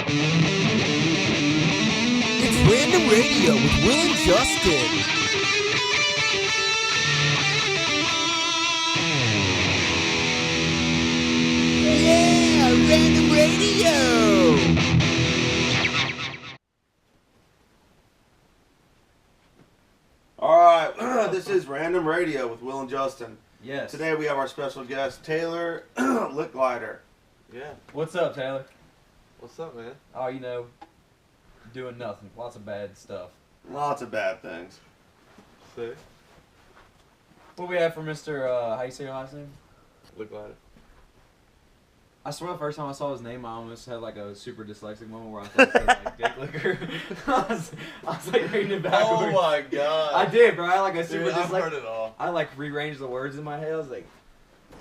It's Random Radio with Will and Justin. Yeah, Random Radio. Alright, this is Random Radio with Will and Justin. Yes. Today we have our special guest, Taylor Licklider. Yeah. What's up, Taylor? What's up, man? Oh, doing nothing. Lots of bad stuff. Lots of bad things. Say. What we have for Mr. How you say your last name? Licklider. I swear the first time I saw his name, I almost had like a super dyslexic moment where I thought it said like dick licker. I was like reading it backwards. Oh my god. I did, bro. I had like a super Dude, I've heard dyslexic. it all. I like rearranged the words in my head. I was like,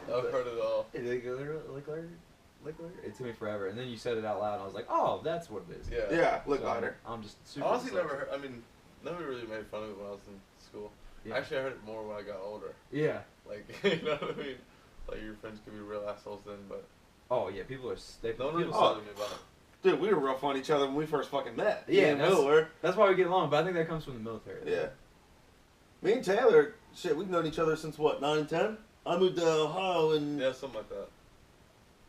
I've heard it all. Licklider? It took me forever. And then you said it out loud, and I was like, oh, that's what it is. Yeah. Yeah, So, Licklider. I'm just super Honestly, dyslexic. never heard. I mean, nobody really made fun of it when I was in school. Yeah. Actually, I heard it more when I got older. Yeah. Like, you know what I mean? Like, your friends could be real assholes then, but Oh, yeah. People are... no one really people- was telling me about it. Dude, we were rough on each other when we first fucking met. Yeah, Me and Will were. That's why we get along, but I think that comes from the military. Yeah. Me and Taylor, shit, we've known each other since what, 9 and 10? I moved to Ohio and Yeah, something like that.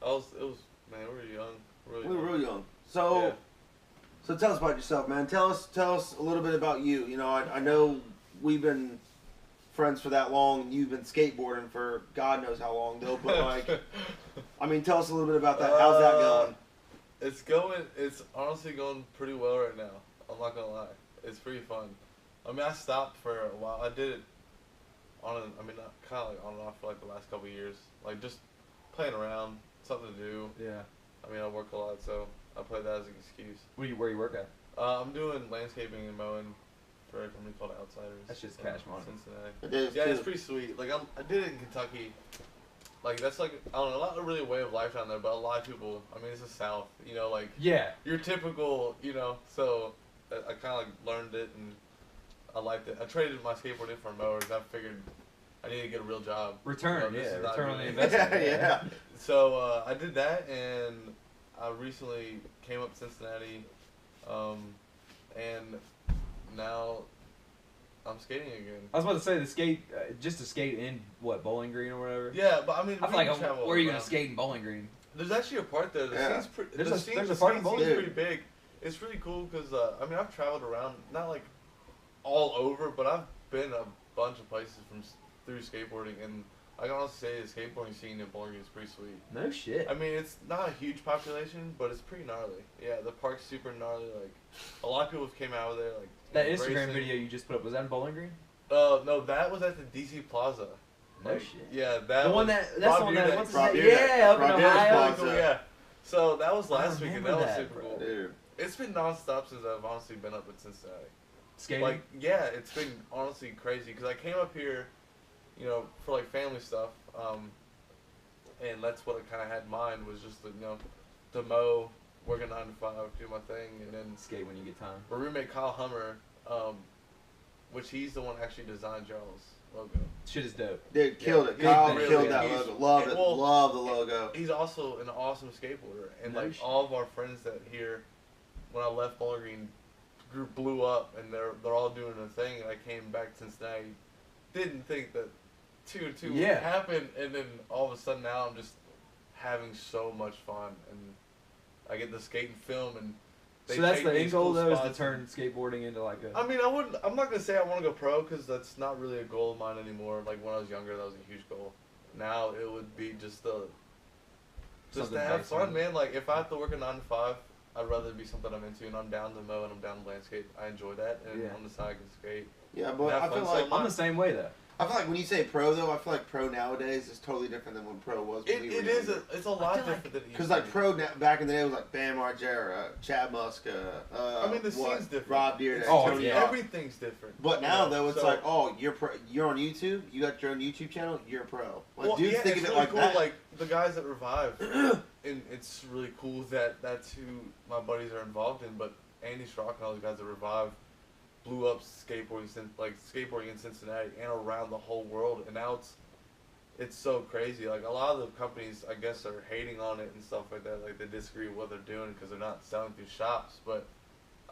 Man, we were young. Really we were young. real young. So, Yeah. so tell us about yourself, man. Tell us a little bit about you. You know, I know we've been friends for that long, and you've been skateboarding for God knows how long, though. But like, I mean, tell us a little bit about that. How's that going? It's honestly going pretty well right now. I'm not gonna lie. It's pretty fun. I mean, I stopped for a while. I did it kind of like on and off for like the last couple of years. Like just playing around, something to do. Yeah. I mean, I work a lot, so I play that as an excuse. Where you work at? I'm doing landscaping and mowing for a company called Outsiders. That's just in cash money. Cincinnati. It is, Yeah, too. it's pretty sweet. Like I did it in Kentucky. Like that's like I don't know, not really a way of life down there, but a lot of people. I mean, it's the South, you know, like Yeah. your typical, you know. So I kind of like learned it and I liked it. I traded my skateboard in for mowers. I figured I need to get a real job. Return, You know, this yeah, is not return on the really- investment. Yeah. So I did that, and I recently came up to Cincinnati, and now I'm skating again. I was about to say the skate, just to skate in what Bowling Green or whatever. Yeah, but I mean, I we feel like can travel where are you gonna around. skate in Bowling Green? There's actually a part there. The Yeah. scene's pretty. There's The a- scene, there's a the part skate in Bowling scene's Green. pretty big. It's really cool because I mean I've traveled around, not like all over, but I've been a bunch of places through skateboarding, and I can honestly say the skateboarding scene in Bowling Green is pretty sweet. No shit. I mean, it's not a huge population, but it's pretty gnarly. Yeah, the park's super gnarly. Like, a lot of people came out of there. Like That Instagram racing. video you just put up, was that in Bowling Green? No, that was at the DC Plaza. No Like, shit. Yeah, that. The one was that, that's the one that, Beardeck. what's his Rob name? Beardeck. Yeah, up Rob in Beardeck's Ohio. Plaza. Yeah. So that was I last week, and that remember was that, super bro. cool. Dude. It's been nonstop since I've honestly been up in Cincinnati. Skating? Like, yeah, it's been honestly crazy because I came up here, you know, for like family stuff, and that's what I kind of had in mind was just, to mow, work a 9 to 5, do my thing, and then skate when you get time. my roommate Kyle Hummer, which he's the one actually designed y'all's logo. Shit is dope. Dude, killed it. Yeah, Kyle really killed good. that He's- logo. Love it. well, Love the logo. He's also an awesome skateboarder, and No like shit. all of our friends that here, when I left Bowling Green, blew up, and they're all doing a thing. And I came back to Cincinnati, didn't think that two would Yeah. happen, and then all of a sudden now I'm just having so much fun, and I get to skate and film, and they So that's take the me end to goal cool though, is to spots, turn and- skateboarding into like a... I mean, I'm not gonna say I want to go pro because that's not really a goal of mine anymore. Like when I was younger, that was a huge goal. Now it would be just to Something have nice, fun, man. man. Like if I have to work a 9 to 5, I'd rather it be something I'm into, and I'm down to mow and I'm down to landscape. I enjoy that, and Yeah. on the side I can skate. Yeah, but Have I feel fun like so I'm the same way though. I feel like when you say pro though, I feel like pro nowadays is totally different than when pro was. When we were It is younger. it's a lot feel like- different than it used Because to like be. pro back in the day was like Bam Margera, Chad Muska. I mean, the scene's different. Rob Dearden, Oh, Tony yeah. Hawk. Everything's different. But you now know, though, it's so- like, oh, you're on YouTube. You got your own YouTube channel. You're a pro. Like, Well, dudes yeah, think it's of it really like cool. that. Like the guys that revive, and it's really cool that that's who my buddies are involved in. But Andy Schrock and all those guys that revive blew up skateboarding in Cincinnati and around the whole world. And now it's so crazy. Like a lot of the companies, I guess, are hating on it and stuff like that. Like they disagree with what they're doing because they're not selling through shops. But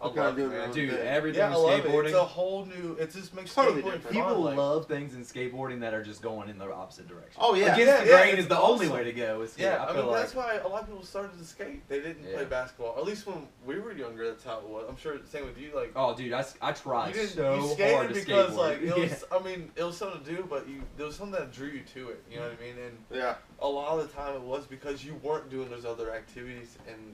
I They're love kinda it, doing their man. own Dude, thing. everything Yeah, I love it. skateboarding. It's a whole new. It just makes Totally skateboarding different. People fun. Like, love things in skateboarding that are just going in the opposite direction. Oh yeah. Against the Yeah, grain it's is the only awesome. way to go. yeah, I I feel mean like that's why a lot of people started to skate. They didn't play Yeah. basketball. At least when we were younger, that's how it was. I'm sure same with you. Like oh, dude, I tried you didn't so you skated hard to because skateboard. like it was. Yeah. I mean, it was something to do, but there was something that drew you to it. You know what I mean? And Yeah. a lot of the time it was because you weren't doing those other activities, and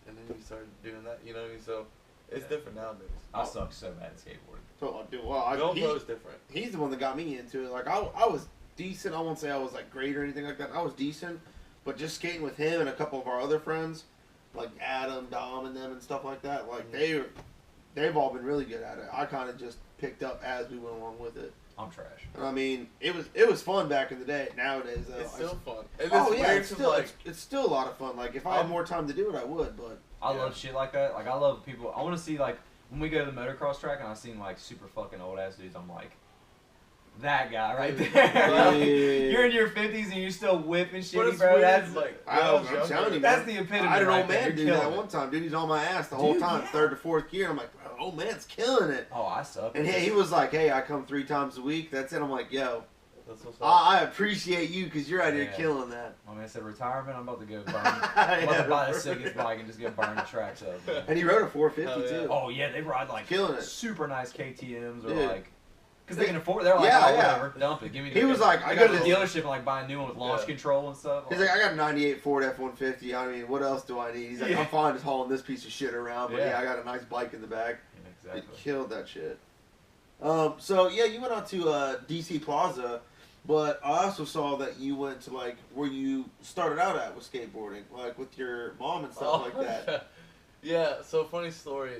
then you started doing that. You know what I mean? So it's different nowadays. I suck so bad at skateboarding. So, dude, well, Going pro is different. he's the one that got me into it. Like I was decent. I won't say I was like great or anything like that. I was decent, but just skating with him and a couple of our other friends, like Adam, Dom, and them and stuff like that. Like they've all been really good at it. I kind of just picked up as we went along with it. I'm trash. And I mean, it was fun back in the day. Nowadays, though, It's still fun. And it's oh yeah, weird it's 'cause, still like, it's still a lot of fun. Like if I had more time to do it, I would. But I Yeah. love shit like that. Like I love people. I want to see like when we go to the motocross track and I seen like super fucking old ass dudes. I'm like, that guy right there. Like, you're in your 50s and you're still whipping but shit, it's bro. weird, That's like I'm when was telling you, younger- man. that's the epitome. I had an right old there. man You're do that killing one it. time. Dude, he's on my ass the whole Dude, time, yeah. third to fourth gear. I'm like, old man's killing it. Oh, I suck. And he was like, hey, I come 3 times a week. That's it. I'm like, yo, That's what's up. I appreciate you because you're out here Yeah. killing that. My man said retirement. I'm about to go burn. I'm about to buy the sickest bike and just go burn the tracks up. man. And he rode a 450 Hell yeah. too. Oh yeah, they ride like Killing it. super nice KTM's or Dude. like. Because they can afford. They're like, Yeah, oh, yeah. whatever, dump it. Give me. He the, was like, I I go got to the this. dealership and like buy a new one with launch Yeah. control and stuff. He's like, I got a 98 Ford F-150. I mean, what else do I need? He's like, Yeah. I'm fine just hauling this piece of shit around. But Yeah. yeah, I got a nice bike in the back. Yeah, It exactly. killed that shit. So yeah, you went out to DC Plaza, but I also saw that you went to like where you started out at with skateboarding, like with your mom and stuff like that. Yeah, so funny story.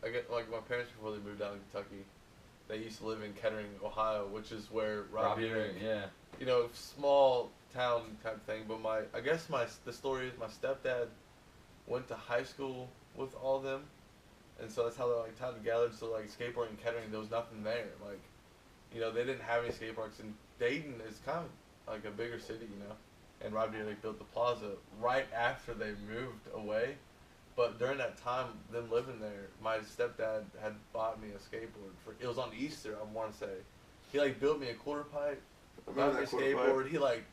I get like my parents before they moved down to Kentucky, they used to live in Kettering, Ohio, which is where Rob Deering, yeah. you know, small town type thing. But I guess the story is my stepdad went to high school with all of them, and so that's how they like tied together. So like skateboarding in Kettering, there was nothing there. Like, you know, they didn't have any skate parks, and Dayton is kind of like a bigger city, you know. And Rob Deering built the plaza right after they moved away. But during that time, them living there, my stepdad had bought me a skateboard it was on Easter, I want to say. He like built me a quarter pipe, I bought remember me a that quarter skateboard. pipe. He like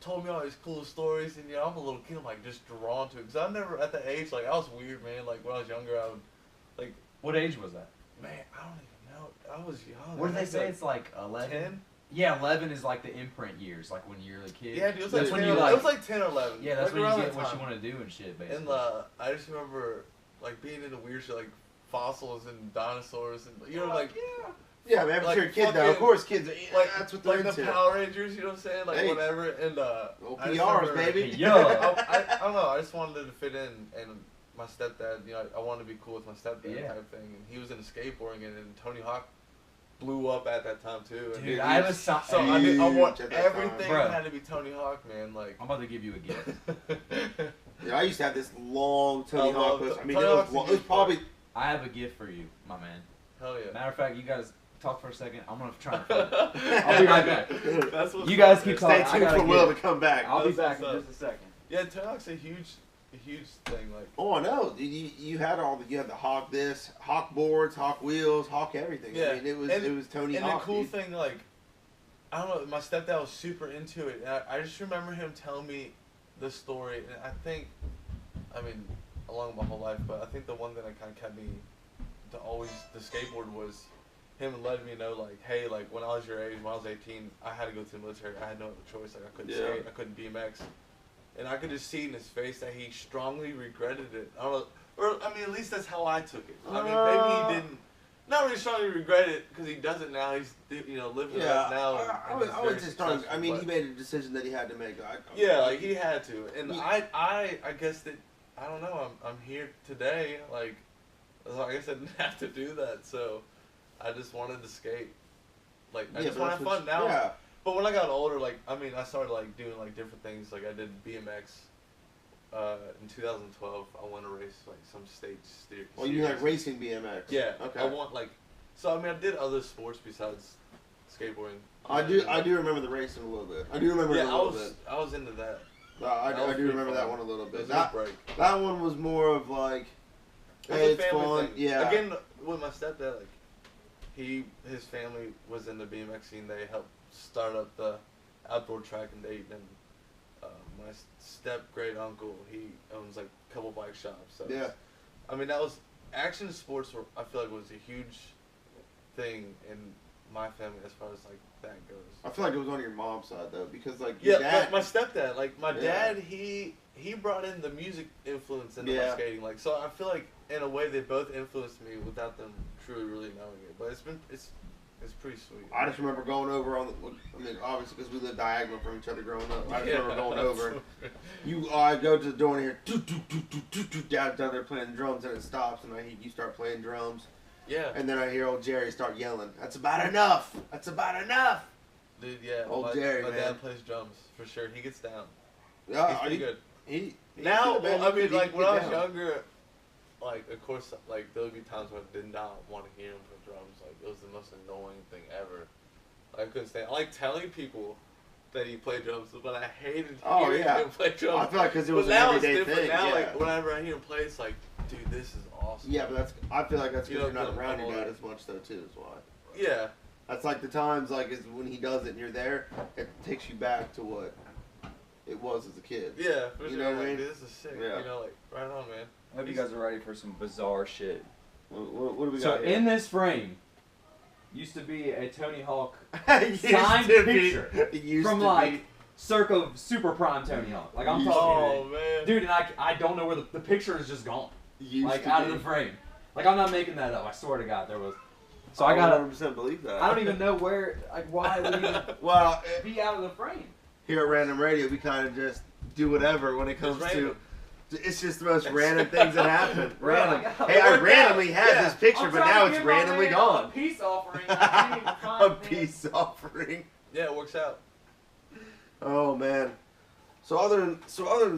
told me all these cool stories, and you know, I'm a little kid, I'm like just drawn to it. Cause I never at the age like I was weird, man. Like when I was younger, I would like, What age was that? man, I don't even know. I was young. What did I they think, say? like, It's like 11. 10? Yeah, 11 is like the imprint years, like when you're a kid. Yeah, dude, it was That's like when 10 you it was like 10 or 11. Yeah, that's like when around you get that what you time. want to do and shit, basically. And I just remember like being into weird shit like fossils and dinosaurs and you know like Yeah, man, but like you're a kid though. Of fucking- course, kids are. like That's what they're like into. the Power Rangers, you know what I'm saying? Like Hey. whatever. And Little I just PRs, remember- baby. Yeah. I don't know. I just wanted to fit in, and my stepdad, you know, I wanted to be cool with my stepdad Yeah. type thing, and he was into skateboarding, and Tony Hawk blew up at that time too. And Dude, he I was- was so so I want huge at that time. everything Bro. had to be Tony Hawk, man. Like. I'm about to give you a gift. Yeah, I used to have this long Tony I Hawk love poster. I mean, Tony it was, Hawk's a long, it was huge probably. I have a gift for you, my man. Hell yeah. Matter of fact, you guys talk for a second. I'm gonna try and find it. I'll be right back. That's what's You guys up, keep man. talking. Stay I tuned gotta for Will to get- come back. I'll be That's back in what's just a second. Yeah, Tony Hawk's a huge thing. Like. Oh, I know. You had you had the Hawk this, Hawk boards, Hawk wheels, Hawk everything. Yeah. I mean, it was Tony And Hawk. the cool dude. thing, like, I don't know, my stepdad was super into it. And I just remember him telling me the story. And I think, I mean, along my whole life, but I think the one thing that kind of kept me to always, the skateboard was him letting me know, like, hey, like, when I was your age, when I was 18, I had to go to the military. I had no other choice. Like, I couldn't Yeah. skate. I couldn't BMX. And I could just see in his face that he strongly regretted it. I don't know. Or, I mean, at least that's how I took it. I mean, maybe he didn't. Not really strongly regret it because he does it now. He's living Yeah, it now. I and was he's very just starting. I successful, mean, but- he made a decision that he had to make. Yeah, like he had to, and He- I guess that I don't know. I'm here today. Like I guess I didn't have to do that, so I just wanted to skate. Like I Yeah, just but want to have that's fun what- now. Yeah. But when I got older, like I mean, I started like doing like different things. Like I did BMX. In 2012, I won a race like some state steer. Well, you like racing BMX. Yeah. Okay. I want like, so I mean, I did other sports besides skateboarding. I do remember the racing a little bit. I do remember it a little bit. I was into that. I do remember that one a little It bit. was a break. That one was more of like, It was hey, a it's family fun. thing. Yeah. Again, with my stepdad, like, his family was in the BMX scene. They helped start up the outdoor track in Dayton. And my step great uncle, he owns like a couple bike shops. So Yeah. I mean, that was action sports. I feel like was a huge thing in my family as far as like that goes. I feel like it was on your mom's side though, because like Yeah, your dad. my stepdad, like my Yeah. dad, he brought in the music influence into Yeah. my skating. Like, so I feel like in a way they both influenced me without them truly really knowing it. But it's pretty sweet. I just remember going over on the. I mean, obviously because we lived diagonal from each other growing up. I just remember going over. And I go to the door and hear Dad's down there playing drums and it stops and you start playing drums. Yeah. And then I hear old Jerry start yelling, "That's about enough! That's about enough!" Dude, yeah. Old Jerry, my man. dad plays drums for sure. He gets down. Yeah, He's pretty good. He Now, could've been- well, I mean, he like could when I get was down. younger, like of course, like there would be times when I did not want to hear him play drums. Like it was the most annoying thing ever. I couldn't stand. I like telling people that he played drums, but I hated hearing him play drums. I feel like because it was But an now it's everyday different. thing. Now, Yeah. like whenever I hear him play, it's like, dude, this is awesome. Yeah, but I feel like that's You because know, you're not around your I'm dad older. as much though too. Is why. Yeah. That's like the times like is when he does it and you're there. It takes you back to what it was as a kid. Yeah. For You sure. know what I Like, mean? dude, this is sick. Yeah. You know, like right on, man. I hope you guys are ready for some bizarre shit. What do we So got here? in this frame used to be a Tony Hawk It used signed to be- picture it used from to like be. circa Super Prime Tony Hawk. Like I'm Used talking, Oh man. dude, and I don't know where the picture is just gone, Used like to out be. of the frame. Like I'm not making that up. I swear to God, there was. So I gotta. 100% believe that. I don't even know where, like, why it would even Well, be out of the frame. here at Random Radio, we kind of just do whatever when it comes It's to. random. It's just the most random things that happen. Random. Like, Hey, I worked randomly out. had Yeah. this picture, I'm but trying now to it's give my randomly man gone. A peace offering. I can't even find A it. peace offering. Yeah, it works out. Oh man. So other than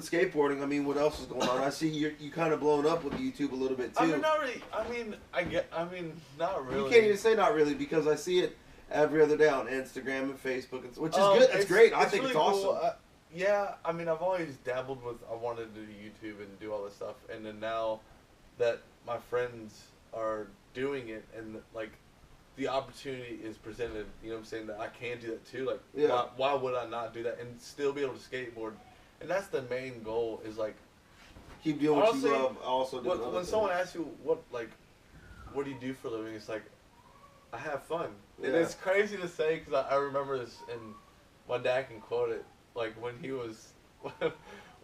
skateboarding, I mean, what else is going on? I see you kind of blown up with YouTube a little bit too. I mean, not really. I mean, not really. You can't even say not really because I see it every other day on Instagram and Facebook, which is good. It's It's great. I it's think really it's awesome. cool. Yeah, I mean, I've always dabbled with. I wanted to do YouTube and do all this stuff, and then now that my friends are doing it, and like the opportunity is presented, you know what I'm saying, that I can do that too. Like, Yeah. why would I not do that and still be able to skateboard? And that's the main goal. Is like Keep doing what honestly, you love. Also, doing other when things. someone asks you what do you do for a living, it's like I have fun, and Yeah. it's crazy to say because I remember this, and my dad can quote it. Like when he was, when I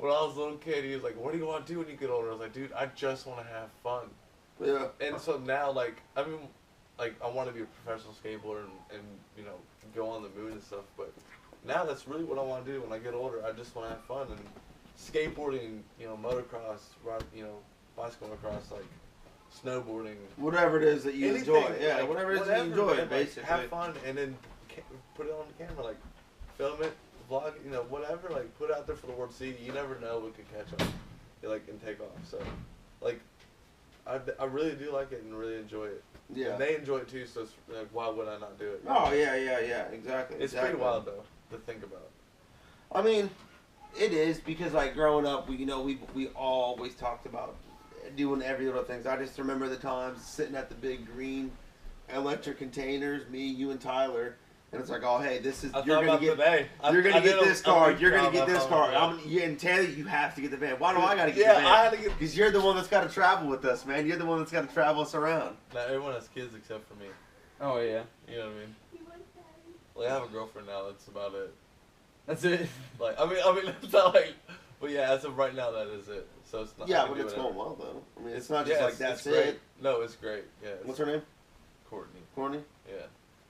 was a little kid, he was like, "What do you want to do when you get older?" I was like, "Dude, I just want to have fun." Yeah. And so now, like, I mean, like I want to be a professional skateboarder and you know go on the moon and stuff. But now that's really what I want to do when I get older. I just want to have fun and skateboarding, you know, motocross, you know, bicycle motocross, like snowboarding. Whatever it is that you Anything, enjoy. Yeah, like, whatever it is that you enjoy, man, like, basically. have fun and then put it on the camera, like film it, vlog, you know, whatever. Like put it out there for the world to see. You never know what could catch on, like and take off. So, like, I really do like it and really enjoy it. Yeah. And they enjoy it too. So it's like, why would I not do it? Oh yeah, exactly. It's exactly. pretty wild though to think about. I mean, it is because like growing up, we always talked about doing every little things. I just remember the times sitting at the big green electric containers, me, you, and Tyler, and it's like, oh hey, this is you're gonna get today. you're gonna get this car, you're gonna get this car. Yeah. And Taylor, you have to get the van. Why do I gotta get Yeah, the van? I had to get. Because you're the one that's got to travel with us, man. You're the one that's got to travel us around. Now everyone has kids except for me. Oh yeah, You know what I mean? Like I have a girlfriend now. That's about it. that's it. Like I mean, it's not like. But yeah, as of right now, that is it. So it's not. I Yeah, can but do it's whatever. going well though. I mean, it's not just like that's it's great. it. No, it's great. Yeah. What's her name? Courtney. Courtney. Yeah.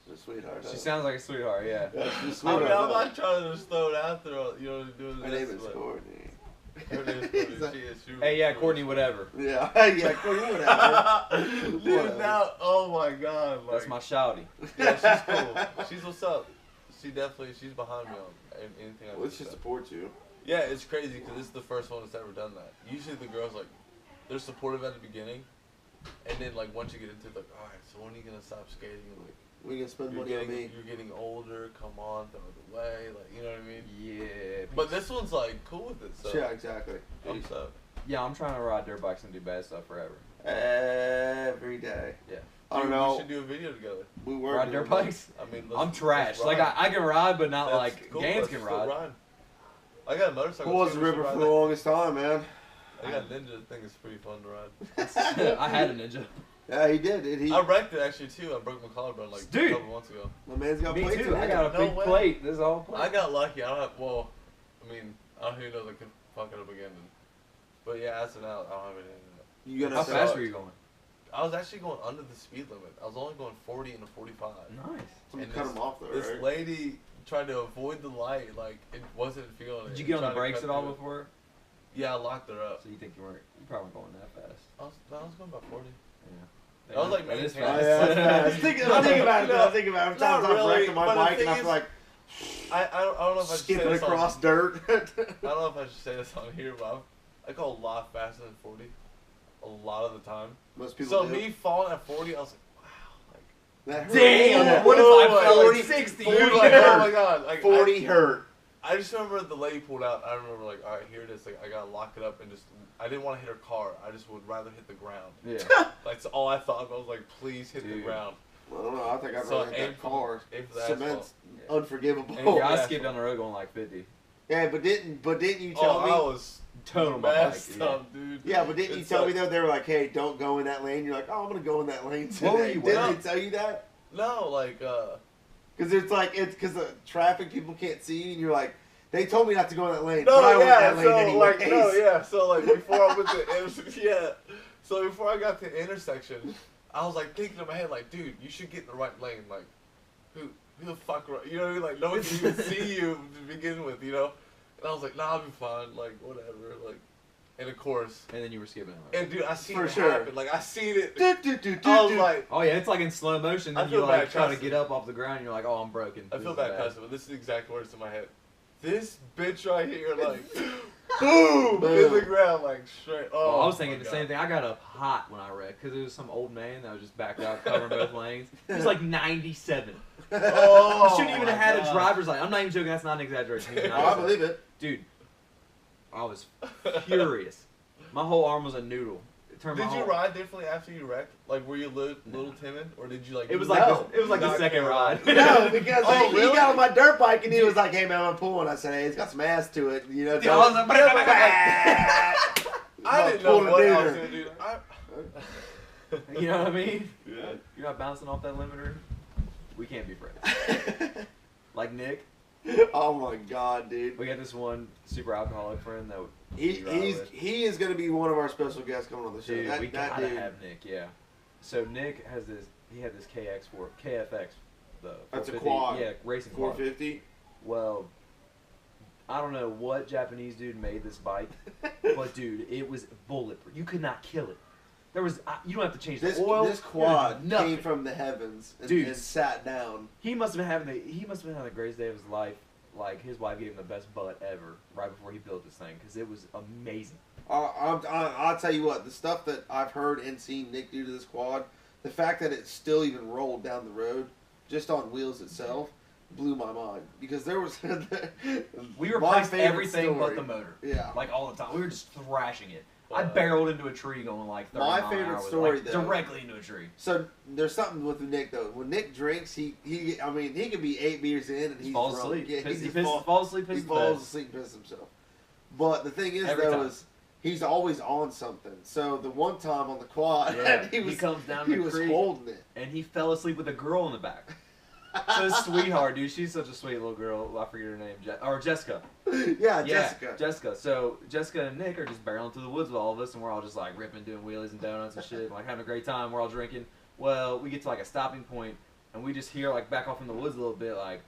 She's a sweetheart. She huh? souned like a sweetheart. Yeah. Yeah, she's a I mean, sweetheart. I'm huh? not trying to just throw it out there. You know, doing Her this. name is but- Courtney. Her name is Courtney. She is. Hey, yeah, Courtney, whatever. Yeah, yeah, Courtney, whatever. Dude, Whatever. now, oh my god. Like, That's my shouty. Yeah, she's cool. She's what's up. She's behind me on anything I do. Let's just so. support you. Yeah, it's crazy because this is the first one that's ever done that. Usually the girls, like, they're supportive at the beginning, and then, like, once you get into it, like, alright, so when are you going to stop skating? Like, We can spend money on me. You're getting older. Come on, throw it away. Like, you know what I mean? Yeah. But this one's like cool with it. So Yeah, exactly. I'm so. Yeah, I'm trying to ride dirt bikes and do bad stuff forever. Every day. Yeah. I don't Dude, know. We should do a video together. We were Ride dirt bikes? I mean, I'm trash. Like, I can ride, but not like Gaines can ride. I got a motorcycle. Who was the too, we should river ride for the that. longest time, man? I got a Ninja. I think it's pretty fun to ride. I had a Ninja. Yeah, he did. I wrecked it actually too. I broke my collarbone like Dude. a couple months ago. My man's got Me plates too. in I it. got a No big way. plate. This is all plate. I got lucky. I don't have. Well, I mean, I don't even know they could fuck it up again. But yeah, as of now, I don't have anything. You gonna How sell fast it? were you going? I was actually going under the speed limit. I was only going 40 and a 45. Nice. You And cut this- him off though, This right? lady tried to avoid the light, like it wasn't feeling it. Did you get on Tried the to brakes cut at all through it. before? Yeah, I locked her up. So you think you probably weren't going that fast? I was going about 40. Yeah. I was like, that is man, Oh, fast. yeah, that's fast. Think about it. No, Think about it. not Sometimes I've really, wrecked on my but the bike and thing I feel is- like I don't know if I should say skipping this across on, dirt. I don't know if I should say this on here, but I go a lot faster than 40. A lot of the time. Most people So do. me falling at 40, I was like, wow, like. That hurt. Damn! Yeah. What if I fell at 40 60? Dude, 40 like, hurt. oh my god, like 40 hurt. I just remember the lady pulled out. I remember like, all right, here it is. Like I gotta lock it up and just. I didn't want to hit her car. I just would rather hit the ground. Yeah. Like, that's all I thought. I was like, please hit the Dude. ground. I don't know. I think I'd So rather hit aim that for- car. aim for the Cement's Yeah. unforgivable. And I yeah. skipped down the road going like 50. Yeah, but didn't you tell I me? was Total my bike. messed Yeah. up, dude. Yeah, but didn't you It's tell me like- though? They were like, "Hey, don't go in that lane." You're like, "Oh, I'm gonna go in that lane today." What were you Didn't wearing? they tell you that? No, like, Because it's because the traffic people can't see you, and you're like, they told me not to go in that lane. no, but I went yeah, that lane so anyways. like, no, yeah, so like before I went to yeah, so before I got to the intersection, I was like thinking in my head, like, dude, you should get in the right lane, like, who the fuck, you know what I mean? Like, no one can even see you to begin with, you know? And I was like, nah, I'll be fine, like, whatever, like, and of course, And then you were skipping. and dude, I seen For it sure. happen, like, I seen it. I I was like, Oh yeah, it's like in slow motion. I Then feel you like bad try to cussing. get up off the ground. And you're like, oh, I'm broken. I This feel is bad cussing, but this is the exact words in my head. This bitch right here, like, boom, in the ground, like, straight. Oh, I was my thinking the God. same thing. I got up hot when I wrecked because it was some old man that was just backed out covering both lanes. He was like 97. Oh, He shouldn't even have had my a driver's license. I'm not even joking. That's not an exaggeration. He was Oh, I 97. believe it. Dude, I was furious. My whole arm was a noodle. It turned my Did you whole- ride differently after you wrecked? Like, were you a little timid, or did you like? It was No. like the, it was like the Not second care. ride. No, because Oh, he really? got on my dirt bike and he was like, "Hey man, I'm pulling." I said, "Hey, it's got some ass to it." You know, Dude, I was like, I didn't know Pulling what a I was neuter. gonna do. You know what I mean? Yeah. You're not bouncing off that limiter. We can't be friends. Like Nick, Oh my god, dude. we got this one super alcoholic friend that He we ride he's with. he is gonna be one of our special guests coming on the show. Dude, that we that gotta dude. have Nick, yeah. So Nick has this. He had this KFX, the That's a 450, quad. yeah, racing quad. 450. Well, I don't know what Japanese dude made this bike, but dude, it was bulletproof. You could not kill it. There was you don't have to change This the oil. this quad nothing. came from the heavens and, Dude. and sat down. He must have been having the greatest day of his life. Like his wife gave him the best butt ever right before he built this thing because it was amazing. I'll tell you what, the stuff that I've heard and seen Nick do to this quad, the fact that it still even rolled down the road, just on wheels itself, blew my mind. Because there was We my replaced favorite everything but story. the motor. Yeah. Like all the time. We were just thrashing it. I barreled into a tree going like 30 My mile an favorite hour with it, story, like, though- directly into a tree. So there's something with Nick though. When Nick drinks, he could be 8 beers in and he's falls drunk. asleep. Yeah, Piss- he he just falls asleep. he Pisses falls bed. asleep and pisses himself. But the thing is Every though time. is he's always on something. So the one time on the quad, Yeah, he was comes down he the was creek holding it. and he fell asleep with a girl in the back. So his sweetheart, dude. She's such a sweet little girl. I forget her name. Jessica. Yeah, Jessica. Jessica. So Jessica and Nick are just barreling through the woods with all of us, and we're all just like ripping, doing wheelies and donuts and shit, and, like having a great time. We're all drinking. Well, we get to like a stopping point, and we just hear like back off in the woods a little bit, like,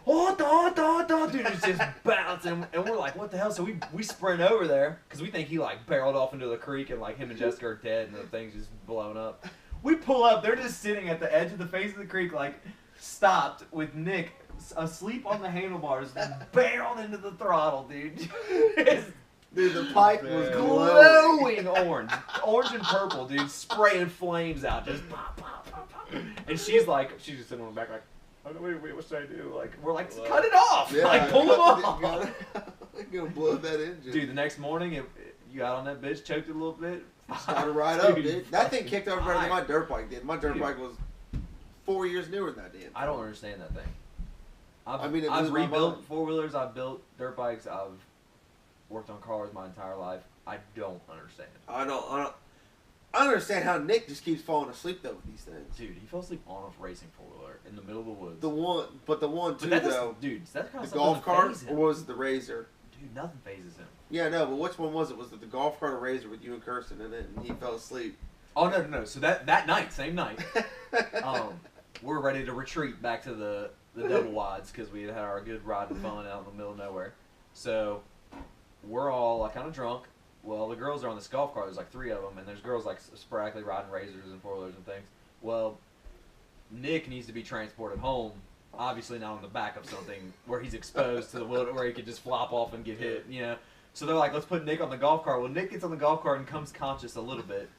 dude, it's just bouncing, and we're like, what the hell? So we sprint over there because we think he like barreled off into the creek, and like him and Jessica are dead, and the thing's just blown up. We pull up, they're just sitting at the edge of the face of the creek, like stopped with Nick asleep on the handlebars, barreled into the throttle, dude. It's Dude, the pipe was Man. glowing. glowing orange and purple, dude, spraying flames out, just pop, pop, pop, pop. And she's just sitting on the back like, oh, wait, what should I do? Like, we're like, Well, cut it off! Yeah, like, pull them off! Gonna blow that engine. Dude, the next morning, you got on that bitch, choked it a little bit. Started right up, dude. That thing kicked over better than my fire. dirt bike did. My dirt Dude. bike was 4 years newer than that damn thing. I don't understand that thing. I mean, it I've blew my rebuilt mind. 4-wheelers, I've built dirt bikes, I've worked on cars my entire life. I don't understand. I understand how Nick just keeps falling asleep though with these things. Dude, he fell asleep on a racing 4-wheeler in the middle of the woods. The one too that though. dude, that's kind The of golf cart or was it the Razor? Dude, nothing phases him. Yeah, no, but which one was it? Was it the golf cart or Razor with you and Kirsten in it, and he fell asleep? Oh no. So that night, same night, we're ready to retreat back to the double wides because we had our good ride and fun out in the middle of nowhere. So we're all kind of drunk. Well, the girls are on this golf cart. There's like 3 of them, and there's girls like sporadically riding Razors and 4-wheelers and things. Well, Nick needs to be transported home. Obviously not on the back of something where he's exposed to the wind, where he could just flop off and get hit, you know. So they're like, let's put Nick on the golf cart. Well, Nick gets on the golf cart and comes conscious a little bit.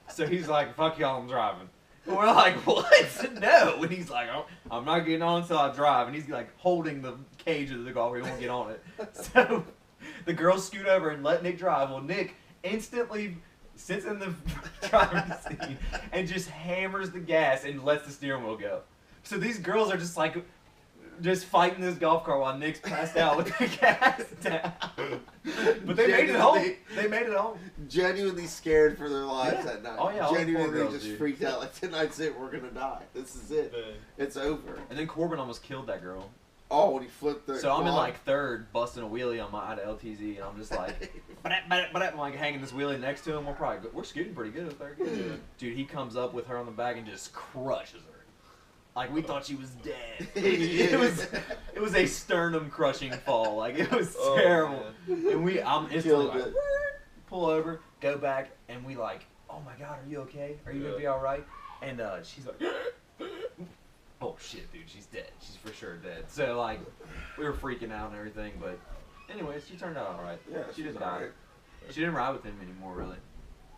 So he's like, fuck y'all, I'm driving. And we're like, what? No. And he's like, oh, I'm not getting on until I drive. And he's like holding the cage of the golf cart. He won't get on it. So the girls scoot over and let Nick drive. Well, Nick instantly sits in the driver's seat and just hammers the gas and lets the steering wheel go. So these girls are just like, just fighting this golf cart while Nick's passed out with the gas down. But they made it home. They made it home. Genuinely scared for their lives Yeah. that night. Oh, yeah, all the poor Genuinely girls, just dude. freaked out. Like, tonight's it. We're gonna die. This is it. Dang. It's over. And then Corbin almost killed that girl. Oh, when he flipped the. So I'm in quad. like 3rd, busting a wheelie on my LTZ, and I'm just like, but I'm like hanging this wheelie next to him. We're scooting pretty good up there. Dude, he comes up with her on the back and just crushes her. Like we thought she was dead. It was a sternum crushing fall. Like it was terrible. And I'm instantly Killed like, it. pull over, go back, and we like, oh my god, are you okay? Are you gonna be all right? And she's like, oh shit, dude, she's dead. She's for sure dead. So like, we were freaking out and everything, but anyways, she turned out all right. Yeah, she didn't she's die. alright. She didn't ride with him anymore, really.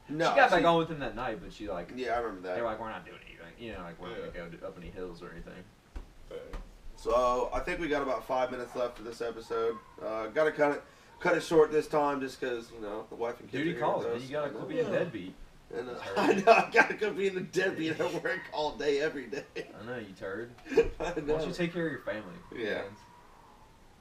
No, she got back on with him that night, but she like, Yeah, I remember that. they were like, we're not doing anything. You know, like we're not gonna go up any hills or anything. Dang. So I think we got about 5 minutes left for this episode. Got to cut it short this time, just because the wife and kids. Duty are here calls, with man. us. You gotta quit being a deadbeat. And, I know I gotta go be in the deadbeat at work all day, every day. I know, you turd. I Why know. don't you take care of your family? Yeah.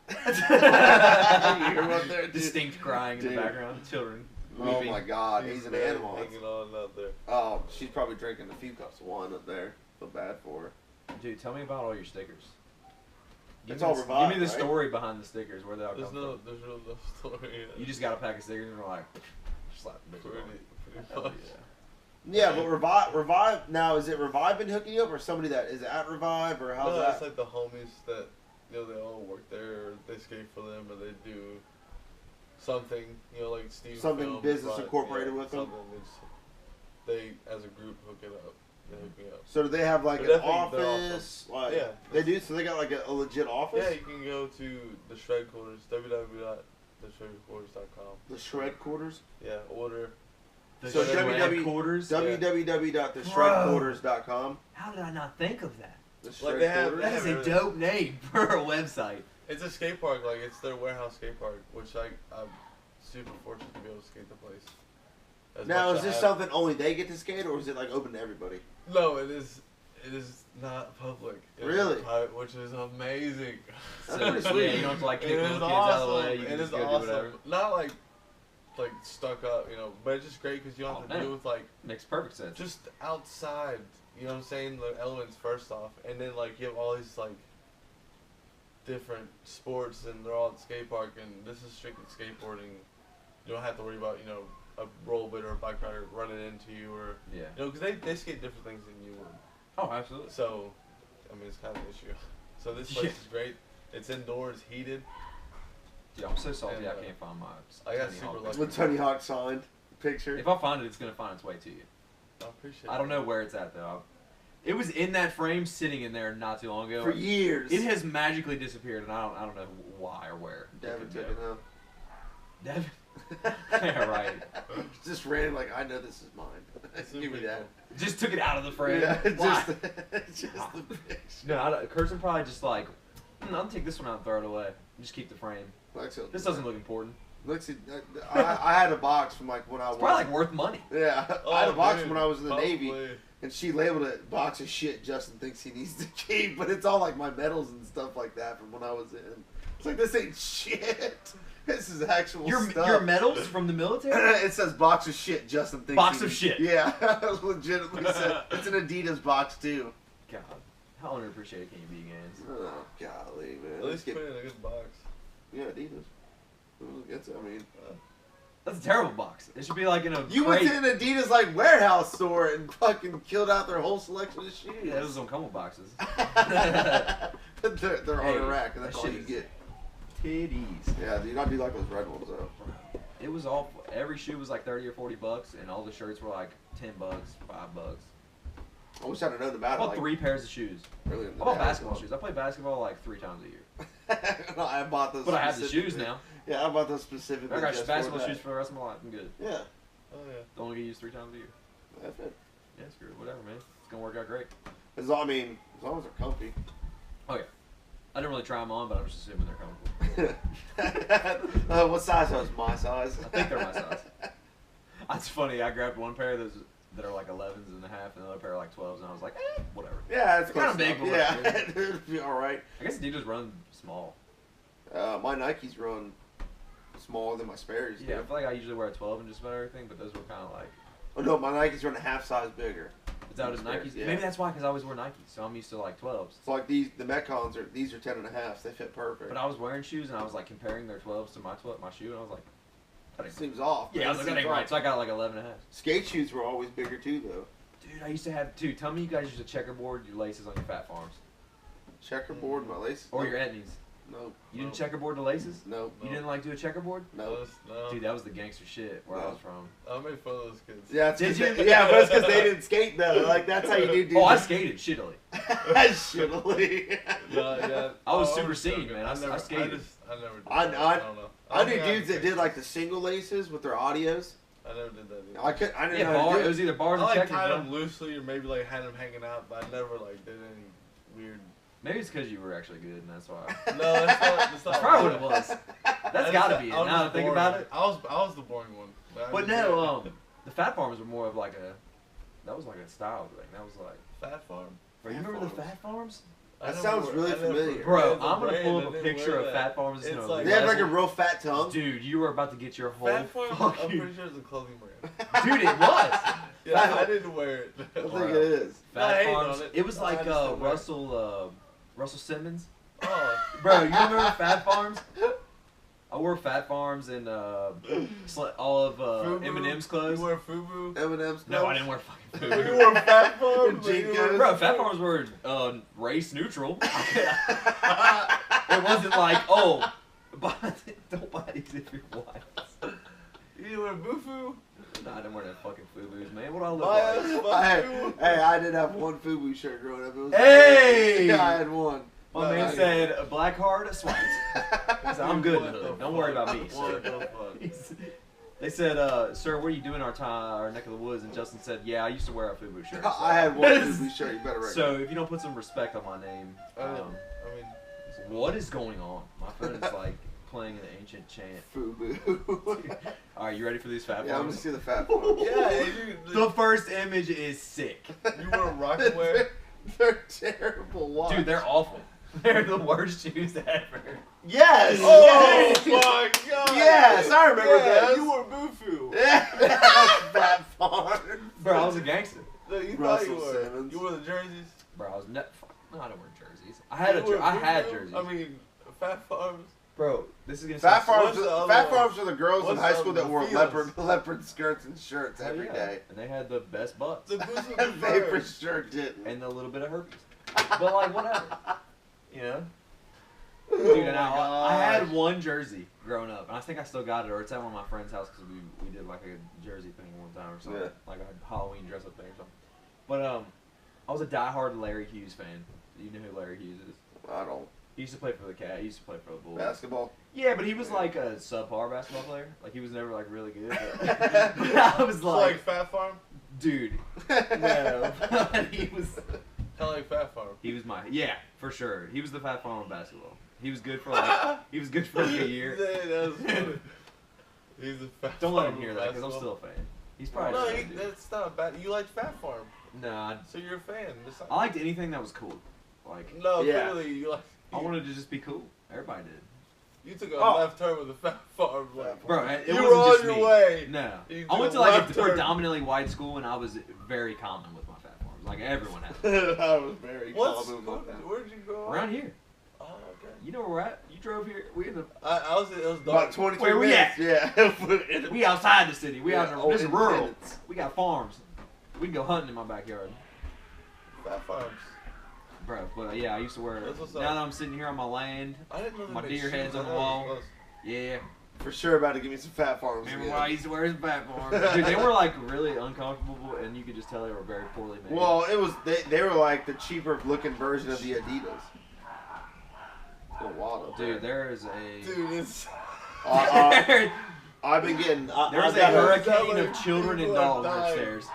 man? You hear what they're doing? Distinct crying in Dude. the background. Children. Oh weeping. my God, She's he's an really animal. hanging on out there. Oh, she's probably drinking a few cups of wine up there. Feel bad for her. Dude, tell me about all your stickers. It's me all the- revived, Give me the right? story behind the stickers. Where they all There's come no story. from. You just got a pack of stickers and we're like, slap the bitch pretty, on. pretty Hell much. yeah. Yeah, but Revive now, is it Revive been hooking you up, or somebody that is at Revive, or how's No, that? it's like the homies that they all work there, or they skate for them, or they do something. Like Steve. Something Film, business but, incorporated with them? something. They as a group hook it up. They hook me up. So do they have like They're an definitely- they're office? Like Yeah. they do. So they got like a legit office. Yeah, you can go to the Shred Quarters, www.theshredquarters.com. The Shred Quarters. Yeah, order. The So Shred www quarters. www.theshredquarters.com. How did I not think of that? The Like, Shred they have- Quarters. That is a really- dope name for a website. It's a skate park, like it's their warehouse skate park, which I'm super fortunate to be able to skate the place. As Now, much is this I have- something only they get to skate, or is it like open to everybody? No, it is. It is not public. It is Really? private, which is amazing. That's So, pretty sweet. yeah, you don't have to like It kick is little kids out of the way. awesome. You It can is just go do whatever. awesome. Not like stuck up, but it's just great because you don't Oh, have to man. deal with like Makes perfect sense. just outside. You know what I'm saying? The elements first off, and then like you have all these like different sports, and they're all at the skate park, and this is strictly skateboarding. You don't have to worry about a rollerblader or a bike rider running into you, or Yeah. because they skate different things than you would. Oh, absolutely. So, I mean, it's kind of an issue. So this place is great. It's indoors, heated. Dude, I'm so salty And, I can't find my. I got Tony super Hawk lucky. With Tony Hawk signed picture. If I find it, it's gonna find its way to you. I appreciate it. I don't know where it's at though. It was in that frame, sitting in there not too long ago. For years. It has magically disappeared, and I don't know why or where. Devin could took go. it, huh? Devin. Yeah, right. Just ran like, I know this is mine. Super Give me that. cool. Just took it out of the frame. Yeah, Why? just the picture. No, Kirsten probably just like, I'll take this one out and throw it away. Just keep the frame. Lexi, This doesn't look important. Lexi, I had a box from like when I was. It's probably like worth money. Yeah, I had a box dude, when I was in the probably. Navy, and she labeled it "box of shit." Justin thinks he needs to keep, but it's all like my medals and stuff like that from when I was in. It's like this ain't shit. This is actual stuff. Your medals from the military? It says "box of shit." Justin thinks. Box he of needs- shit. Yeah, legitimately said it's an Adidas box too. God, how underappreciated can you be, Gaines? Oh golly, man. At least put it in a good box. Yeah, Adidas. I mean, That's a terrible box. It should be like in a you crate. went to an Adidas like warehouse store and fucking killed out their whole selection of shoes. Yeah, those don't come with boxes. they're on a rack, and that that's all shit you is- get. Titties. Yeah, dude, I do like those red ones though. It was all. Every shoe was like $30 or $40, and all the shirts were like $10, $5. I wish I'd have known I about it. bought Like, 3 pairs of shoes. earlier in the I bought day. basketball shoes. I play basketball like 3 times a year. I bought those. But I have the shoes specifically. now. Yeah, I bought those specifically. I got just basketball for that. shoes for the rest of my life. I'm good. Yeah, Oh yeah. Don't only get used 3 times a year. that's it. Yeah, screw it. Whatever, man. It's gonna work out great. As long, I mean, as long as they're comfy. Oh yeah. I didn't really try them on, but I'm just assuming they're comfortable. What size was my size? I think they're my size. That's funny. I grabbed one pair that are like 11s and a half, and another pair are like 12s, and I was like, whatever. Yeah, it's They're close kinda big, enough. but Yeah, it'd be all right. I guess Adidas run small. My Nikes run smaller than my Sperry's. Yeah, I do. feel like I usually wear a 12 in just about everything, but those were kind of like. Oh no, my Nikes run a half size bigger. Is that what his Nikes? Yeah. Maybe that's why, because I always wear Nikes, so I'm used to like 12s. It's like the Metcons these are 10 and a half. They fit perfect. But I was wearing shoes, and I was like comparing their 12s to my shoe, and I was like, that ain't Seems off. yeah, I was like, that ain't right. So I got like 11 and a half. Skate shoes were always bigger too, though. Dude, I used to have two. Tell me you guys used to checkerboard your laces on your Fat Farms. Checkerboard, my laces. Or no. your Etnies. No, You didn't checkerboard the laces? no, You didn't like do a checkerboard? no. No. Dude, that was the gangster shit where I No. was from. I made fun of those kids. Yeah, it's Did 'cause you? yeah, but it's because they didn't skate though. Like that's how you do. Oh, I skated shittily. Shittily. No, yeah. I was Oh, super I'm seen, joking. man. I never, skated. I never did I- that. I- don't know. I don't knew think dudes that did pictures. like the single laces with their audios. I never did that either. I didn't Yeah, know how to bar, do it was either I bars and like checkers. tied bro. them loosely or maybe like had them hanging out, but I never like did any weird. Maybe it's because you were actually good, and that's why. No, that's not. That's not That's probably what it was. I That's just- got to be it. I was Now that I just think boring. about it. I was the boring one. I But just no, did the Fat Farms were more of like a. That was like a style thing. That was like. Fat Farm. Bro, you Fat remember the Farms. Fat Farms? That sounds really familiar. Bro, It's a I'm gonna brand, pull I up a didn't picture wear of that. Fat Farms. It's No, like- They have like a level. real fat tongue. Dude, you were about to get your whole Fat Farm. I'm fucking. pretty sure it's a clothing brand. Dude, it was. Yeah, I didn't wear it. I don't think it is. Not Fat hating Farms. on it. It was I like just don't wear it. Russell Simmons. Oh, Bro, you remember Fat Farms? I wore Fat Farms and all of Fubu? Eminem's clothes. You wear FUBU? M&M's. No, I didn't wear fucking You Fubu. wore Fat Farm? And Jinkos. Bro, Fat Farms were race neutral. It wasn't like, oh, don't buy these if you're white. You wear Bufu? Nah, I didn't wear that fucking Fubu's, man. What do I look My like? ass fuck Hey, I did have one FUBU shirt growing up. It was Hey! yeah, I had one. My No, man I- said, a black heart, swiped. He said, I'm good in What the the hood. Don't worry fuck? about me, What sir. the fuck? They said, sir, what are you doing our neck of the woods? And Justin said, yeah, I used to wear a FUBU shirt. So. I had one FUBU shirt. You better reckon. So if you don't put some respect on my name, I mean, what is going on? My friend is like playing an ancient chant. FUBU. All right, you ready for these Fat Yeah, I'm gonna Farms? see the fat ones. yeah, The first image is sick. you wear Rockaway? They're terrible. Watch. Dude, they're awful. They're the worst shoes ever. Yes. Oh yes. my god! Yes, I remember yeah, those. You wore Bufu. Yeah. Fat farm. Bro, I was a gangster. No, you thought Russell you were. Simmons. You wore the jerseys. Bro, I was no, I don't wear jerseys. I You wore had Bufu? jerseys. I mean, Fat Farms. Bro, this is gonna Fat sound farms. What's the other Fat one? farms were the girls in What's high the school that other wore one? leopard skirts and shirts Oh, every yeah. day. And they had the best butts. The Bufu They for Converse. sure didn't. And a little bit of herpes. But like, whatever. You know? Dude, and I had one jersey growing up, and I think I still got it, or it's at one of my friend's house because we did like a jersey thing one time or something, Yeah. like a Halloween dress up thing or something. But I was a diehard Larry Hughes fan. You know who Larry Hughes is? I don't. He used to play for the Cat. He used to play for the Bulls. Basketball. Yeah, but he was like a subpar basketball player. Like he was never like really good. But I was So like like, Fat Farm. Dude, no. He was. Kind of like Fat Farm. He was for sure. He was the Fat Farm of basketball. He was good for like a year. Yeah, that was funny. He's a Fat Don't Farm let him hear of that because I'm basketball. still a fan. He's probably No, just a dude. that's not bad. You liked Fat Farm, No, so you're a fan. I liked anything that was cool. Like No, Yeah. clearly you like. I wanted to just be cool. Everybody did. You took a Oh. left turn with the Fat Farm. Like, Bro, it you wasn't were on just your me. way. No, You I went took to a like left a turn. predominantly white school, and I was very common with my Fat Farms. Like everyone had. I was very What common school? with that. Where'd you go? Around here. Oh, okay. You know where we're at? You drove here. We in the. I was. It was dark. About 23 Where we minutes. Yeah. We outside the city. We out in the, this is rural. Independence. We got farms. We can go hunting in my backyard. Fat Farms. Bro, but yeah, I used to wear. That's what's Now up. that I'm sitting here on my land, I didn't know they My made deer shoes. heads I on the thought it wall. was- yeah. For sure about to give me some Fat Farms. Remember again. when I used to wear his Fat Farms? Dude, they were like really uncomfortable, and you could just tell they were very poorly made. Well, it was they were like the cheaper looking version of the Adidas. It's been a while up dude, there. there is a. Dude, it's. I've been getting. There's I've a got hurricane like of children and people are dogs dying. upstairs.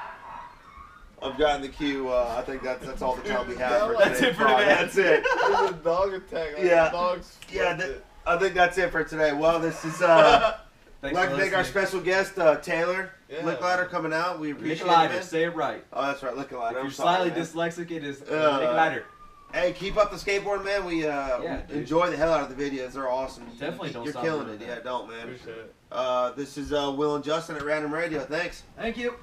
I've gotten the queue. I think that's all the time we have for That's today. it for today. That's it. There's a dog attack. Like Yeah. The dogs. Yeah, flipped it. I think that's it for today. Well, this is. Thanks I'd like for to thank our listening. special guest, Taylor Yeah. Licklider, coming out. We appreciate it, Licklider, man. say it right. Oh, that's right, Licklider. If I'm you're sorry, slightly man. dyslexic, it is Uh, Licklider. Hey, keep up the skateboard, man. We dude. enjoy the hell out of the videos. They're awesome. Definitely don't You're stop killing doing it. that. Yeah, don't, man. Appreciate it. This is Will and Justin at Random Radio. Thanks. Thank you.